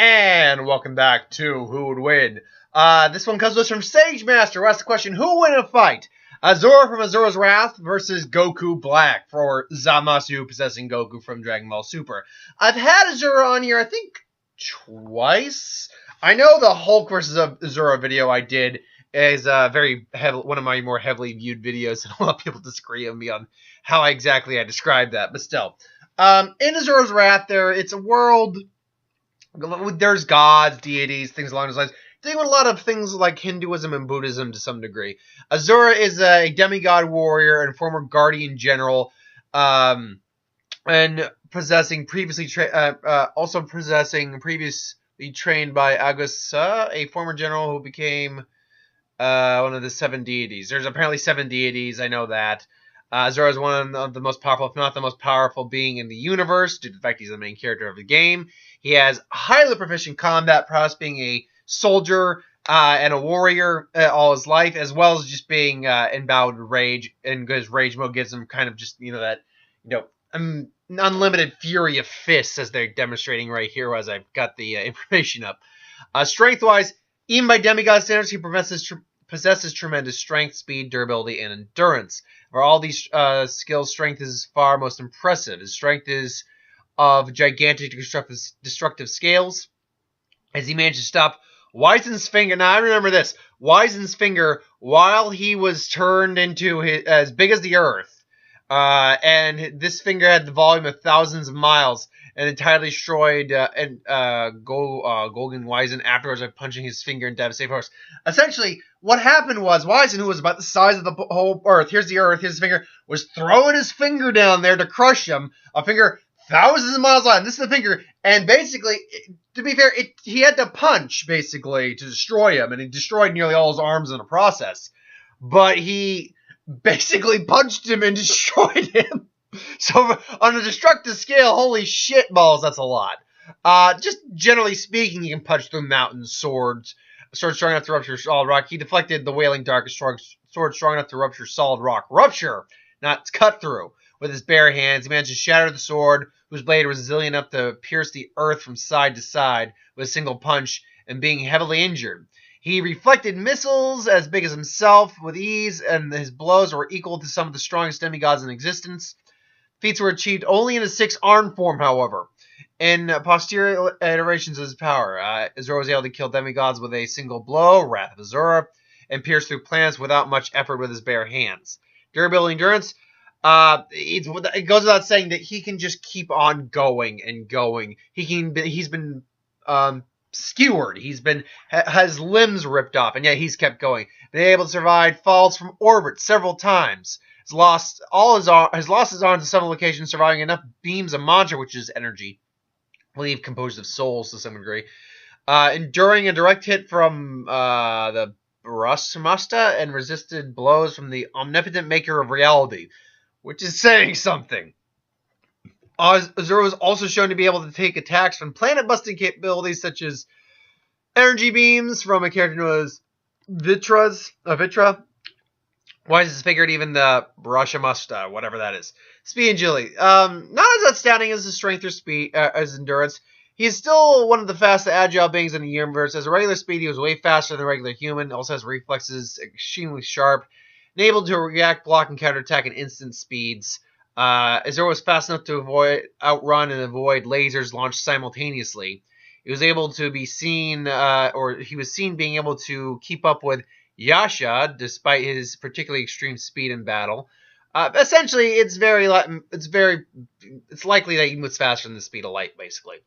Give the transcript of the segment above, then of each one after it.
And welcome back to Who Would Win. This one comes to us from Sage Master, who asked the question, who would win a fight? Asura from Asura's Wrath versus Goku Black for Zamasu possessing Goku from Dragon Ball Super. I've had Asura on here, I think, twice. I know the Hulk versus Asura video I did is one of my more heavily viewed videos, and a lot of people disagree with me on how exactly I described that, but still. In Asura's Wrath, it's a world. There's gods, deities, things along those lines. Dealing with a lot of things like Hinduism and Buddhism to some degree. Asura is a demigod warrior and former guardian general, and previously trained by Agusa, a former general who became one of the 7 deities. There's apparently 7 deities, I know that. Asura is one of the most powerful, if not the most powerful being in the universe, due to the fact he's the main character of the game. He has highly proficient combat prowess, being a soldier and a warrior all his life, as well as just being endowed with rage. And his rage mode gives him kind of just, unlimited fury of fists, as they're demonstrating right here as I've got the information up. Strength-wise, even by demigod standards, he possesses tremendous strength, speed, durability, and endurance. For all these skills, strength is far most impressive. His strength is of gigantic destructive scales, as he managed to stop Wizen's finger. Now, I remember this. Wizen's finger, while he was turned into as big as the Earth, and this finger had the volume of thousands of miles, and entirely destroyed Golden Wizen afterwards by punching his finger in devastating force. Essentially, what happened was Wizen, who was about the size of the whole Earth, here's the Earth, here's his finger, was throwing his finger down there to crush him. A finger thousands of miles long. This is the finger, and basically, to be fair, he had to punch, basically, to destroy him, and he destroyed nearly all his arms in the process. But he basically punched him and destroyed him. So, on a destructive scale, holy shit balls, that's a lot. Just generally speaking, you can punch through mountains, swords strong enough to rupture solid rock. He deflected the Wailing Dark, sword strong enough to rupture solid rock. Rupture, not cut through. With his bare hands, he managed to shatter the sword, whose blade was resilient enough to pierce the earth from side to side with a single punch, and being heavily injured. He reflected missiles as big as himself with ease, and his blows were equal to some of the strongest demigods in existence. Feats were achieved only in his 6-armed form, however. In posterior iterations of his power, Asura was able to kill demigods with a single blow, Wrath of Asura, and pierce through planets without much effort with his bare hands. Durability and endurance, it goes without saying that he can just keep on going and going. He's been skewered. Has limbs ripped off, and yet he's kept going. Been able to survive falls from orbit several times. Has lost his arms in several locations, surviving enough beams of mantra, which is energy, I believe composed of souls to some degree. Enduring a direct hit from the Brahmasta and resisted blows from the omnipotent maker of reality, which is saying something. Asura was also shown to be able to take attacks from planet-busting capabilities such as energy beams from a character known as Vitra. Why is this figured even the Brahmasta, whatever that is? Speed and agility. Not as outstanding as his strength or speed, as endurance. He is still one of the fastest agile beings in the universe. As a regular speed, he was way faster than a regular human. Also has reflexes extremely sharp, and able to react, block, and counterattack at instant speeds. Asura was fast enough to outrun and avoid lasers launched simultaneously. He was able to be seen, he was seen being able to keep up with Yasha, despite his particularly extreme speed in battle. Essentially, it's likely that he moves faster than the speed of light, basically.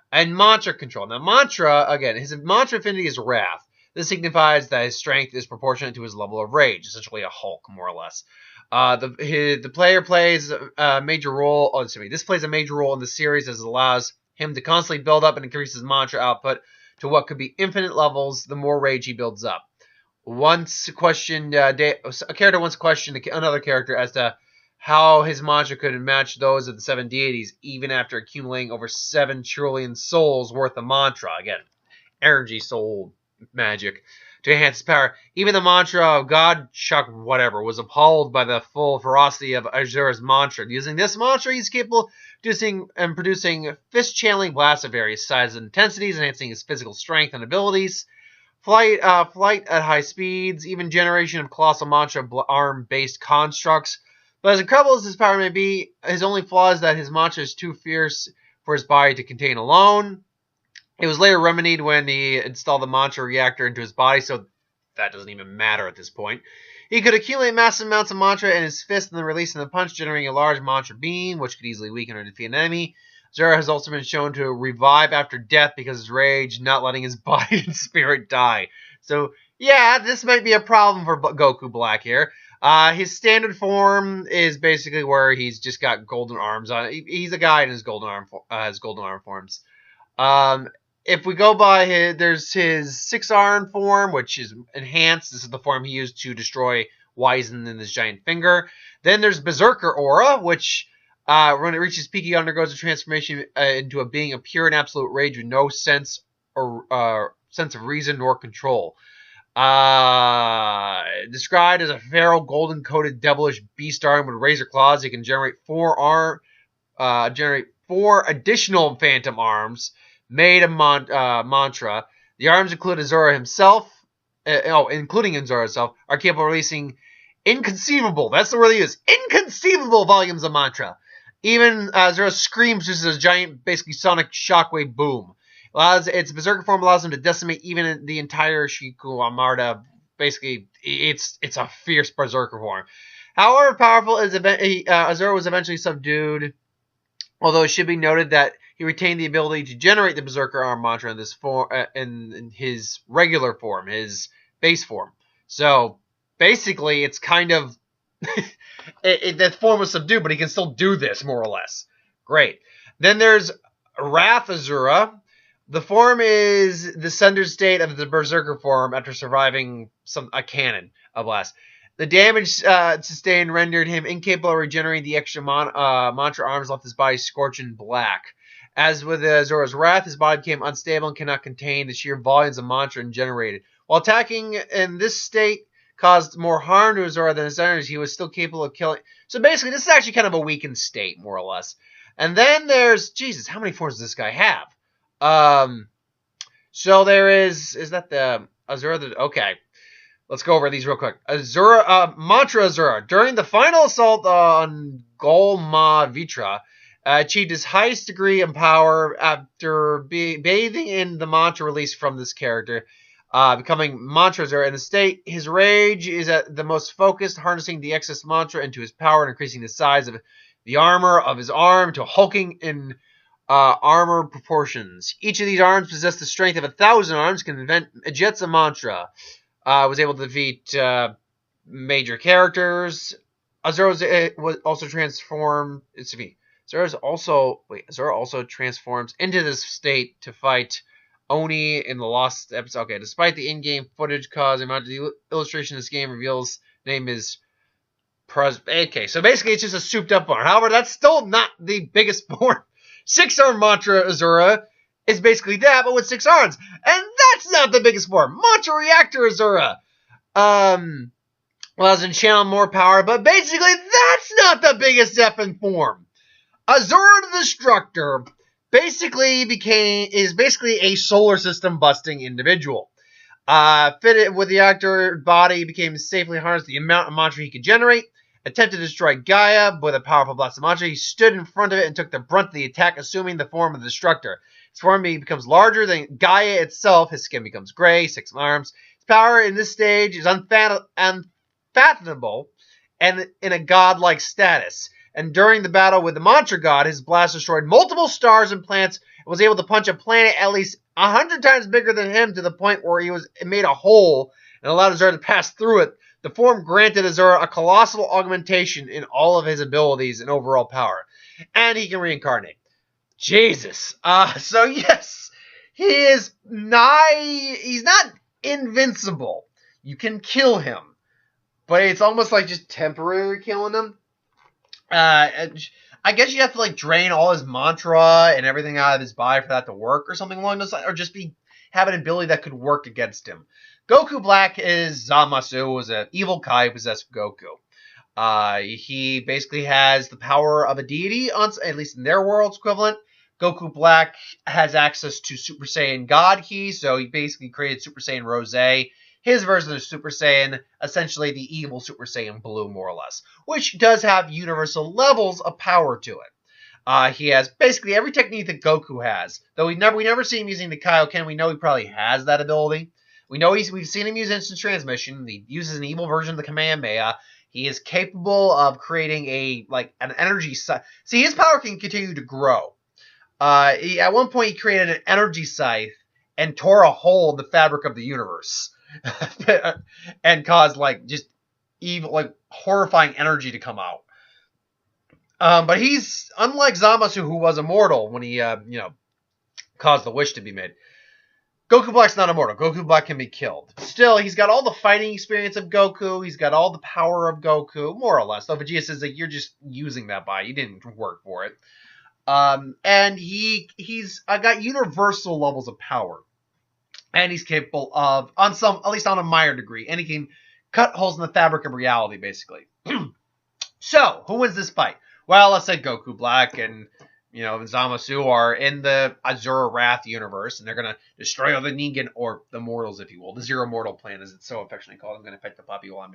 And mantra control. Now, mantra, again, his mantra affinity is Wrath. This signifies that his strength is proportionate to his level of rage, essentially a Hulk, more or less. The player plays a major role. This plays a major role in the series, as it allows him to constantly build up and increase his mantra output to what could be infinite levels. The more rage he builds up. A character once questioned another character as to how his mantra could match those of the 7 deities, even after accumulating over 7 trillion souls worth of mantra. Again, energy soul magic to enhance his power. Even the mantra of God Chuck whatever was appalled by the full ferocity of Asura's mantra. Using this mantra, he's capable of producing fist-channeling blasts of various sizes and intensities, enhancing his physical strength and abilities. Flight at high speeds, even generation of colossal mantra arm-based constructs. But as incredible as his power may be, his only flaw is that his mantra is too fierce for his body to contain alone. It was later remedied when he installed the mantra reactor into his body, so that doesn't even matter at this point. He could accumulate massive amounts of mantra in his fist and then release in the punch, generating a large mantra beam, which could easily weaken or defeat an enemy. Asura has also been shown to revive after death because of his rage, not letting his body and spirit die. So, yeah, this might be a problem for Goku Black here. His standard form is basically where he's just got golden arms on. He's a guy in his golden arm forms. If we go by there's his 6-arm form, which is enhanced. This is the form he used to destroy Wizen in his giant finger. Then there's Berserker Aura, which when it reaches peak, he undergoes a transformation into a being of pure and absolute rage with no sense of reason nor control. Described as a feral, golden-coated, devilish beast arm with razor claws, he can generate four additional phantom arms made of mantra. The arms include Asura himself, including Asura himself, are capable of releasing inconceivable, that's the word they use, inconceivable volumes of mantra. Even Asura screams just as a giant, basically sonic shockwave boom. Its berserker form allows him to decimate even the entire Shiku Armada. Basically, it's a fierce berserker form. However powerful, Asura was eventually subdued, although it should be noted that he retained the ability to generate the Berserker Arm mantra in this form, in his regular form, his base form. So basically, it's kind of that form was subdued, but he can still do this more or less. Great. Then there's Wraith Asura. The form is the sundered state of the Berserker form after surviving a cannon blast. The damage sustained rendered him incapable of regenerating the extra mantra arms, left his body scorching black. As with Asura's Wrath, his body became unstable and cannot contain the sheer volumes of mantra generated. While attacking in this state caused more harm to Asura than his enemies, he was still capable of killing. So basically, this is actually kind of a weakened state, more or less. And then there's, Jesus, how many forms does this guy have? So there is that the Asura? Okay. Let's go over these real quick. Mantra Asura. During the final assault on Golma Vitra, achieved his highest degree of power after bathing in the mantra released from this character, becoming Mantra Asura. In the state, his rage is at the most focused, harnessing the excess mantra into his power and increasing the size of the armor of his arm to hulking in armor proportions. Each of these arms possess the strength of 1,000 arms, can invent jets of mantra. Was able to defeat major characters. Asura was also transformed. Asura also transforms into this state to fight Oni in the lost episode. Okay, despite the in-game footage causing the illustration of this game reveals name is Okay, so basically it's just a souped-up form. However, that's still not the biggest form. 6-arm Mantra Asura is basically that, but with 6 arms. And that's not the biggest form. Mantra Reactor Asura allows him to channel more power, but basically that's not the biggest effing form. Asura the Destructor is basically a solar system busting individual. Fitted with the actor body, became safely harnessed the amount of mantra he could generate. Attempted to destroy Gaia with a powerful blast of mantra. He stood in front of it and took the brunt of the attack, assuming the form of the Destructor. His form becomes larger than Gaia itself. His skin becomes gray, 6 arms. His power in this stage is unfathomable and in a godlike status. And during the battle with the Mantra God, his blast destroyed multiple stars and planets and was able to punch a planet at least 100 times bigger than him to the point where it made a hole and allowed Asura to pass through it. The form granted Asura a colossal augmentation in all of his abilities and overall power. And he can reincarnate. Jesus. So yes, he's not invincible. You can kill him. But it's almost like just temporary killing him. I I guess you have to, like, drain all his mantra and everything out of his body for that to work or something along those lines, or just have an ability that could work against him. Goku Black is Zamasu, was an evil Kai possessed Goku. He basically has the power of a deity, at least in their world's equivalent. Goku Black has access to Super Saiyan God Ki, so he basically created Super Saiyan Rose, his version of Super Saiyan, essentially the evil Super Saiyan Blue, more or less, which does have universal levels of power to it. He has basically every technique that Goku has, though we never see him using the Kaioken. We know he probably has that ability. We know we've seen him use instant transmission. He uses an evil version of the Kamehameha. He is capable of creating an energy. See, his power can continue to grow. At one point, he created an energy scythe and tore a hole in the fabric of the universe, and caused just evil, horrifying energy to come out. But he's unlike Zamasu, who was immortal when he, caused the wish to be made. Goku Black's not immortal. Goku Black can be killed. Still, he's got all the fighting experience of Goku. He's got all the power of Goku, more or less. Though Vegeta says that you're just using that body. You didn't work for it. And he's got universal levels of power. And he's capable of, at least on a minor degree, and he can cut holes in the fabric of reality, basically. So, who wins this fight? Well, let's say Goku Black and Zamasu are in the Asura Wraith universe, and they're going to destroy all the Ningen, or the mortals, if you will. The Zero Mortal Plan, as it's so affectionately called. I'm going to pet the puppy while I'm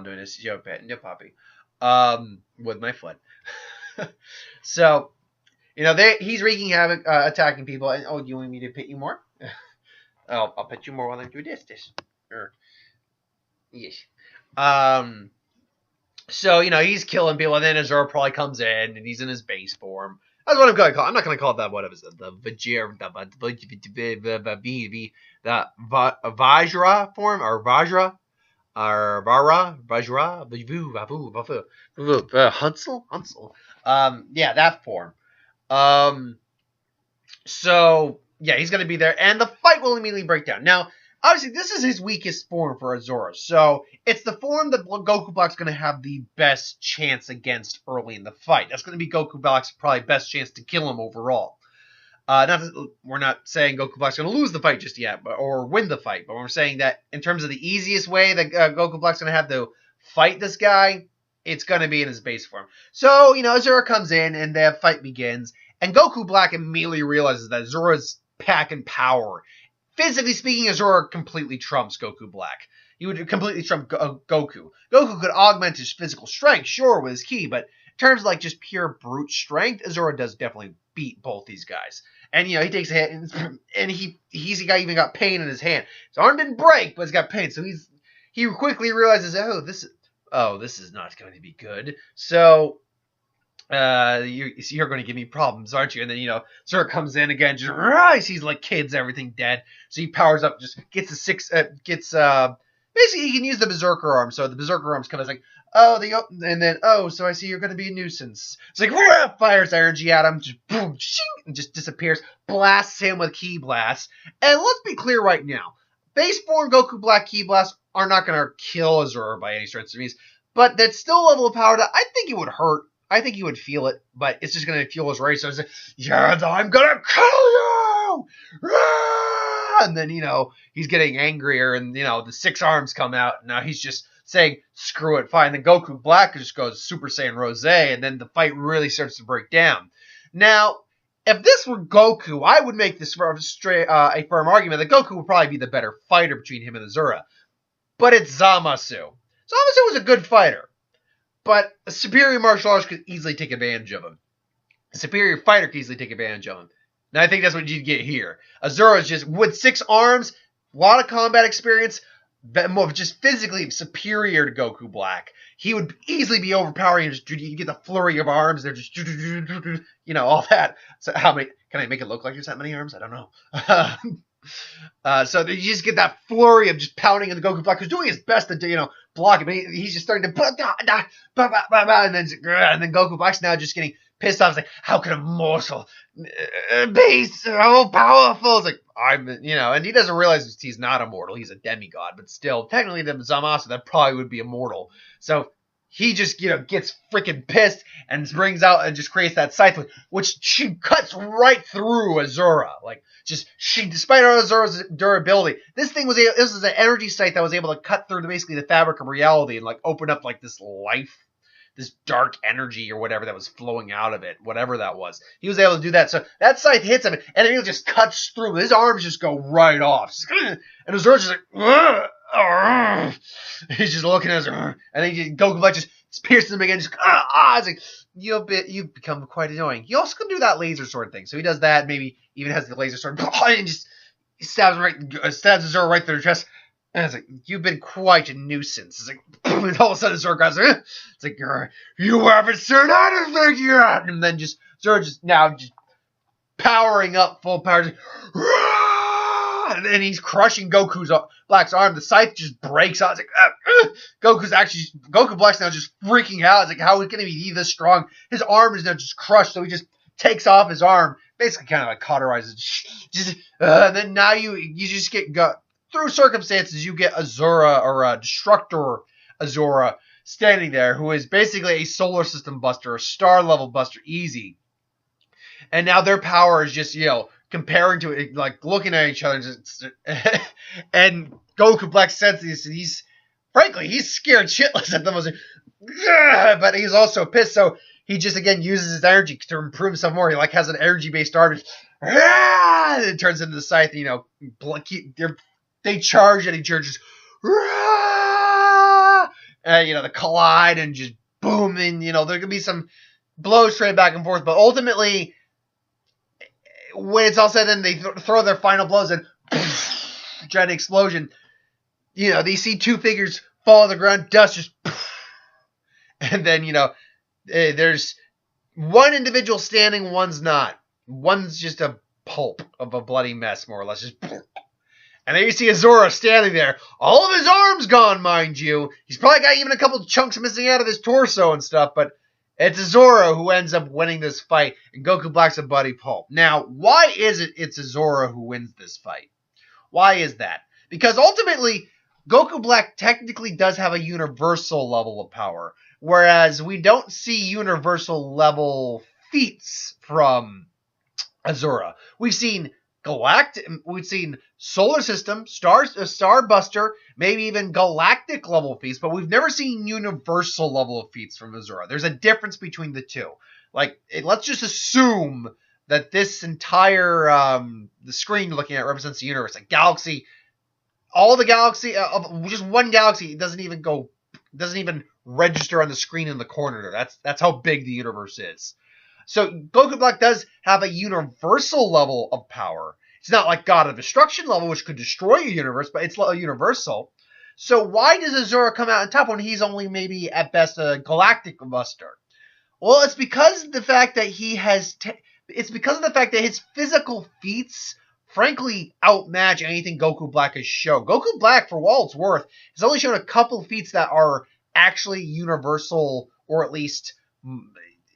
doing this. Yo, petting the puppy. With my foot. So, he's wreaking havoc, attacking people. And, do you want me to pet you more? I'll pet you more while I do this. Yes. So, he's killing people, and then Asura probably comes in, and he's in his base form. That's what I'm going to call it. I'm not going to call it that. What is it? The Vajra form, or Vajra, or Vajra, Hansel. Yeah, that form. So, yeah, he's going to be there, and the fight will immediately break down. Now, obviously, this is his weakest form for Asura, so it's the form that Goku Black's going to have the best chance against early in the fight. That's going to be Goku Black's probably best chance to kill him overall. We're not saying Goku Black's going to lose the fight just yet, or win the fight, but we're saying that in terms of the easiest way that Goku Black's going to have to fight this guy, it's going to be in his base form. So, Asura comes in, and the fight begins, and Goku Black immediately realizes that Asura's packing power. Physically speaking, Asura completely trumps Goku Black. He would completely trump Goku. Goku could augment his physical strength, sure, with his ki, but in terms of just pure brute strength, Asura does definitely beat both these guys. And, he takes a hit, and he's even got pain in his hand. His arm didn't break, but he's got pain, so he quickly realizes, this is not going to be good. So, you're going to give me problems, aren't you? And then, Asura comes in again, just sees kids, everything dead. So he powers up, just gets basically he can use the Berserker arm. So the Berserker arm's kind of so I see you're going to be a nuisance. It's fires energy at him, just boom, shing, and just disappears, blasts him with Ki Blast. And let's be clear right now, base form Goku Black Ki Blast are not going to kill Asura by any stretch of means, but that's still a level of power that I think it would hurt. I think he would feel it, but it's just going to fuel his rage. So it's I'm going to kill you! And then, he's getting angrier, and, the 6 arms come out. Now he's just saying, screw it, fine. Then Goku Black just goes Super Saiyan Rose, and then the fight really starts to break down. Now, if this were Goku, I would make this a firm argument that Goku would probably be the better fighter between him and Asura. But it's Zamasu. Zamasu was a good fighter. But a superior martial artist could easily take advantage of him. A superior fighter could easily take advantage of him. And I think that's what you get here. Asura is just, with 6 arms, a lot of combat experience, just physically superior to Goku Black. He would easily be overpowering. You get the flurry of arms. They're just, all that. So how many, can I make it look like there's that many arms? I don't know. So you just get that flurry of just pounding into Goku Black, who's doing his best to, block it, but he's just starting to, and then Goku Black's now just getting pissed off. It's like, how can a mortal be so powerful? It's like, and he doesn't realize he's not immortal. He's a demigod, but still, technically, the Zamasu, that probably would be immortal. So he just, gets freaking pissed and brings out and just creates that scythe, which she cuts right through Asura. Like, despite Asura's durability, this is an energy scythe that was able to cut through basically the fabric of reality and, like, open up, like, this life, this dark energy or whatever that was flowing out of it, whatever that was. He was able to do that. So that scythe hits him, and it just cuts through. His arms just go right off. And Asura's just like, ugh. He's just looking at us, and then Goku Black just pierces him again. Just it's like, you've become quite annoying. He also can do that laser sword thing, so he does that. Maybe even has the laser sword and just stabs Asura right through the chest. And it's like, you've been quite a nuisance. It's like, and all of a sudden Asura grabs her. It's like, you haven't seen anything yet. And then Asura just powering up full power. And then he's crushing Goku Black's arm. The scythe just breaks out. It's like, Goku Black's now just freaking out. It's like, how can he be this strong? His arm is now just crushed, so he just takes off his arm, basically kind of like cauterizes. And then now you just get through circumstances, you get Asura or a Destructor Asura standing there, who is basically a solar system buster, a star level buster, easy. And now their power is just, comparing to it, like looking at each other, and Goku Black senses he's scared shitless at them, but he's also pissed, so he just again uses his energy to improve himself more. He like has an energy based arm, and it turns into the scythe. They charge and he charges, and they collide and just boom, and there could be some blows straight back and forth, but ultimately, when it's all said and they throw their final blows and giant explosion, they see two figures fall on the ground, dust just, and then, there's one individual standing, one's not. One's just a pulp of a bloody mess, more or less. And then you see Asura standing there. All of his arms gone, mind you. He's probably got even a couple of chunks missing out of his torso and stuff, but it's Asura who ends up winning this fight, and Goku Black's a bloody pulp. Now, why is it's Asura who wins this fight? Why is that? Because ultimately, Goku Black technically does have a universal level of power, whereas we don't see universal level feats from Asura. We've seen solar system, star buster, maybe even galactic level feats, but we've never seen universal level of feats from Asura. There's a difference between the two. Like, let's just assume that this entire the screen you're looking at represents the universe, a galaxy. All the galaxy, just one galaxy, doesn't even register on the screen in the corner there. That's how big the universe is. So Goku Black does have a universal level of power. It's not like God of Destruction level, which could destroy a universe, but it's universal. So why does Asura come out on top when he's only maybe at best a galactic buster? Well, it's because of the fact that his physical feats frankly outmatch anything Goku Black has shown. Goku Black, for all it's worth, has only shown a couple of feats that are actually universal, or at least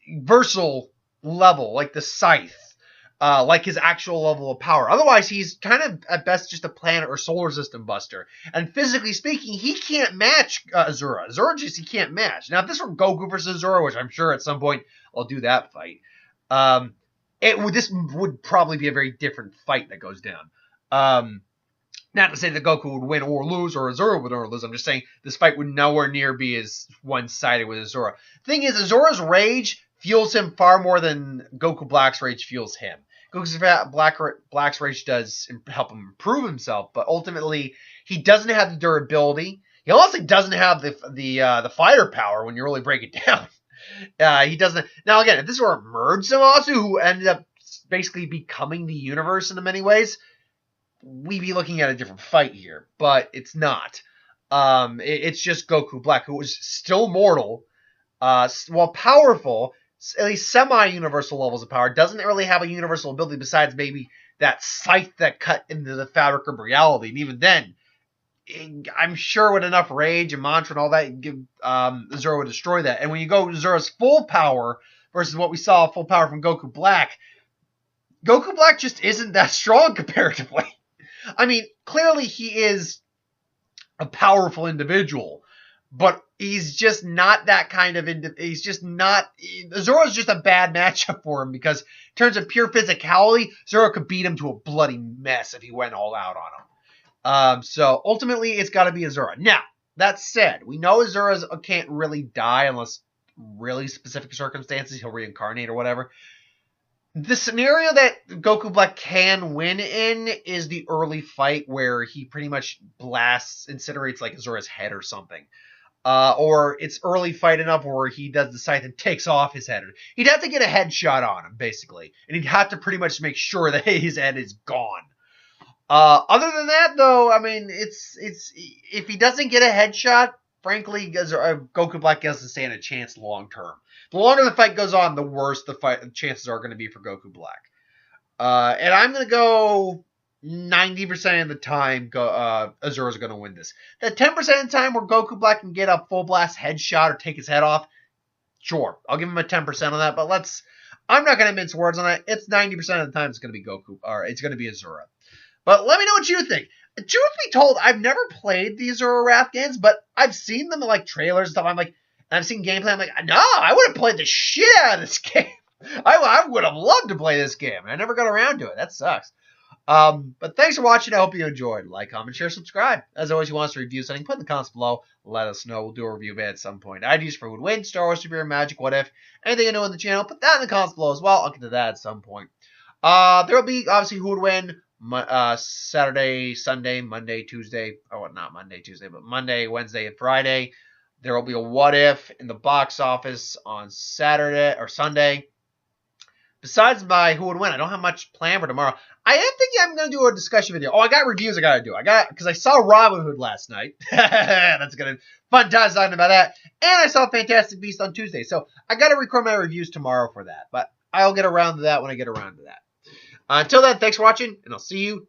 versal level, like the scythe, like his actual level of power. Otherwise, he's kind of at best just a planet or solar system buster. And physically speaking, he can't match Asura. He can't match. Now, if this were Goku versus Asura, which I'm sure at some point I'll do that fight, this would probably be a very different fight that goes down. Not to say that Goku would win or lose, or Asura would win or lose. I'm just saying this fight would nowhere near be as one-sided with Asura. Thing is, Asura's rage fuels him far more than Goku Black's rage fuels him. Goku Black's rage does help him improve himself, but ultimately he doesn't have the durability. He also doesn't have the firepower when you really break it down. He doesn't. Now again, if this were Merge Zamasu, who ended up basically becoming the universe in many ways, we'd be looking at a different fight here. But it's not. It's just Goku Black, who is still mortal, while powerful, at least semi-universal levels of power, doesn't really have a universal ability besides maybe that scythe that cut into the fabric of reality. And even then, I'm sure with enough rage and mantra and all that, Asura would destroy that. And when you go to Asura's full power versus what we saw full power from Goku Black just isn't that strong comparatively. I mean, clearly he is a powerful individual, but he's just not that kind of he's just not. Zoro's just a bad matchup for him because in terms of pure physicality, Zoro could beat him to a bloody mess if he went all out on him. So ultimately, it's got to be Asura. Now, that said, we know Asura can't really die unless really specific circumstances, he'll reincarnate or whatever. The scenario that Goku Black can win in is the early fight where he pretty much blasts, incinerates like Asura's head or something. Or it's early fight enough where he does the scythe and takes off his head. He'd have to get a headshot on him, basically. And he'd have to pretty much make sure that his head is gone. Other than that, though, I mean, it's if he doesn't get a headshot, frankly, Goku Black doesn't stand a chance long term. The longer the fight goes on, the worse the chances are going to be for Goku Black. And I'm going to go 90% of the time Asura's going to win this. That 10% of the time where Goku Black can get a full blast headshot or take his head off, sure, I'll give him a 10% on that, but I'm not going to mince words on it. It's 90% of the time it's going to be Goku, or it's going to be Asura. But let me know what you think. Truth be told, I've never played these Asura Wrath games, but I've seen them in like trailers and stuff. I've seen gameplay. I'm like, no, I would have played the shit out of this game. I would have loved to play this game. I never got around to it. That sucks. But thanks for watching. I hope you enjoyed. Like, comment, share, subscribe. As always, you want us to review something, put in the comments below. Let us know. We'll do a review of it at some point. Ideas for who would win, Star Wars, Superhero, Magic, what if, anything you know in the channel, put that in the comments below as well. I'll get to that at some point. There will be, obviously, who would win Saturday, Sunday, Monday, Tuesday. Oh, not Monday, Tuesday, but Monday, Wednesday, and Friday. There will be a what if in the box office on Saturday or Sunday. Besides my who would win, I don't have much planned for tomorrow. I am thinking I'm going to do a discussion video. Oh, I got reviews I got to do. Because I saw Robin Hood last night. That's going to be fun times talking about that. And I saw Fantastic Beasts on Tuesday. So I got to record my reviews tomorrow for that. But I'll get around to that when I get around to that. Until then, thanks for watching, and I'll see you